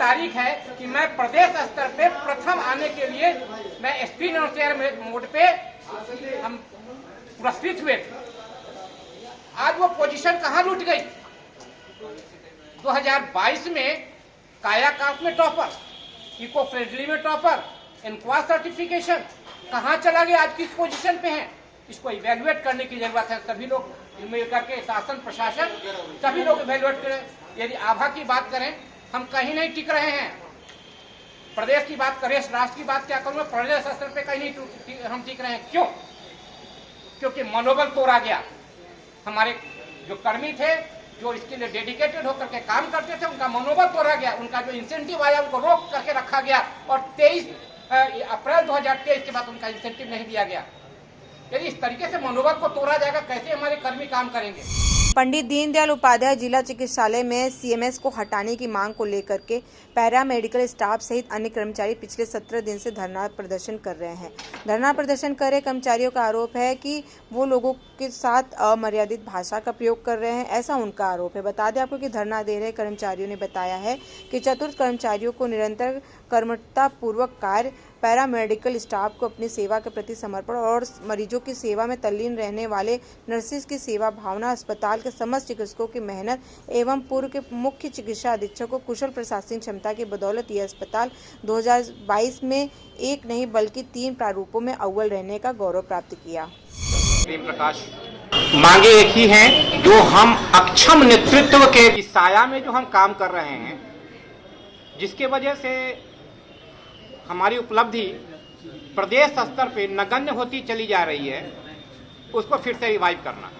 तारीख है कि मैं प्रदेश स्तर पे प्रथम आने के लिए मैं एसपी नौशहर मोड पे हम पुरस्कृत हुए थे। आज वो पोजीशन कहाँ लूट गई? 2022 में कायाकल्प में टॉपर, इको फ्रेंडली में टॉपर, इनक्वास सर्टिफिकेशन कहाँ चला गया? आज किस पोजीशन पे हैं? इसको इवेल्युएट करने की जरूरत है। सभी लोग मिलकर के, शासन प्रशासन सभी लोग इवेल्युएट करें। यदि आभा की बात करें, हम कहीं नहीं टिक रहे हैं। प्रदेश की बात करें, राष्ट्र की बात क्या करूंगा, प्रदेश स्तर पे कहीं नहीं हम टिक रहे हैं। क्यों? क्योंकि मनोबल तोड़ा गया। हमारे जो कर्मी थे, जो इसके लिए डेडिकेटेड होकर के काम करते थे, उनका मनोबल तोड़ा गया। उनका जो इंसेंटिव आया उनको रोक करके रखा गया और 23 अप्रैल 2023 के बाद उनका इंसेंटिव नहीं दिया गया। यदि इस तरीके से मनोबल को तोड़ा जाएगा, कैसे हमारे कर्मी काम करेंगे? पंडित दीनदयाल उपाध्याय जिला चिकित्सालय में सीएमएस को हटाने की मांग को लेकर के पैरा मेडिकल स्टाफ सहित अन्य कर्मचारी पिछले 17 दिन से धरना प्रदर्शन कर रहे हैं। धरना प्रदर्शन कर रहे कर्मचारियों का आरोप है कि वो लोगों के साथ अमर्यादित भाषा का प्रयोग कर रहे हैं, ऐसा उनका आरोप है। बता दें आपको कि धरना दे रहे कर्मचारियों ने बताया है कि चतुर्थ कर्मचारियों को निरंतर कर्मठतापूर्वक कार्य, पैरा मेडिकल स्टाफ को अपनी सेवा के प्रति समर्पण और मरीजों की सेवा में तल्लीन रहने वाले नर्सिस की सेवा भावना, अस्पताल के समस्त चिकित्सकों की मेहनत एवं पूर्व के मुख्य चिकित्सा अधीक्षक को कुशल प्रशासनिक क्षमता की बदौलत यह अस्पताल 2022 में एक नहीं बल्कि 3 प्रारूपों में अव्वल रहने का गौरव प्राप्त किया। प्रेम प्रकाश, मांगे एक ही हैं, जो हम अक्षम नेतृत्व के साया में जो हम काम कर रहे हैं, जिसके वजह से हमारी उपलब्धि प्रदेश स्तर पे नगण्य होती चली जा रही है, उसको फिर से रिवाइव करना।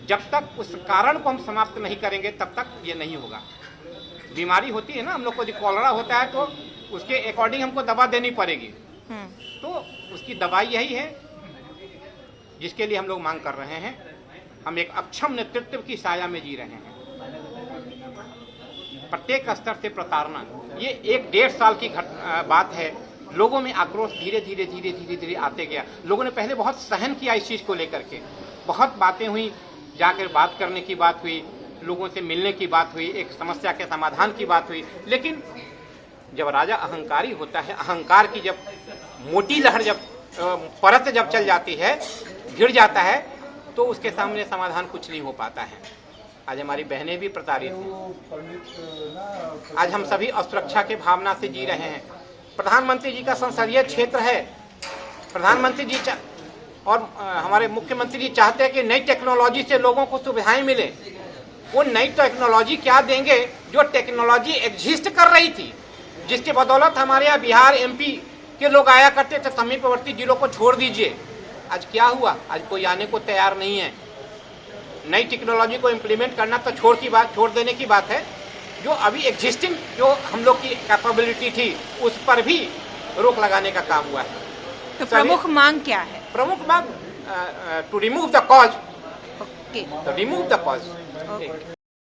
जब तक उस कारण को हम समाप्त नहीं करेंगे तब तक ये नहीं होगा। बीमारी होती है ना, हम लोग को कॉलरा होता है तो उसके अकॉर्डिंग हमको दवा देनी पड़ेगी। तो उसकी दवाई यही है जिसके लिए हम लोग मांग कर रहे हैं। हम एक अक्षम नेतृत्व की साया में जी रहे हैं। प्रत्येक स्तर से प्रताड़ना, ये 1-1.5 साल की बात है। लोगों में आक्रोश धीरे धीरे आते गया। लोगों ने पहले बहुत सहन किया इस चीज़ को लेकर के, बहुत बातें हुई, जाकर बात करने की बात हुई, लोगों से मिलने की बात हुई, एक समस्या के समाधान की बात हुई। लेकिन जब राजा अहंकारी होता है, अहंकार की जब मोटी लहर जब परत जब चल जाती है, गिर जाता है, तो उसके सामने समाधान कुछ नहीं हो पाता है। आज हमारी बहनें भी प्रताड़ित हैं। आज हम सभी असुरक्षा के भावना से जी रहे हैं। प्रधानमंत्री जी का संसदीय क्षेत्र है। प्रधानमंत्री जी और हमारे मुख्यमंत्री जी चाहते हैं कि नई टेक्नोलॉजी से लोगों को सुविधाएं मिले। वो नई टेक्नोलॉजी क्या देंगे जो टेक्नोलॉजी एग्जिस्ट कर रही थी, जिसके बदौलत हमारे यहाँ बिहार, एमपी के लोग आया करते थे। समीपवर्ती जिलों को छोड़ दीजिए, आज क्या हुआ? आज कोई आने को तैयार नहीं है। नई टेक्नोलॉजी को इम्प्लीमेंट करना तो छोड़ देने की बात है। जो अभी एग्जिस्टिंग जो हम लोग की कैपेबिलिटी थी, उस पर भी रोक लगाने का काम हुआ है। तो प्रमुख मांग क्या है? प्रमुख मांग to remove the cause, remove the cause.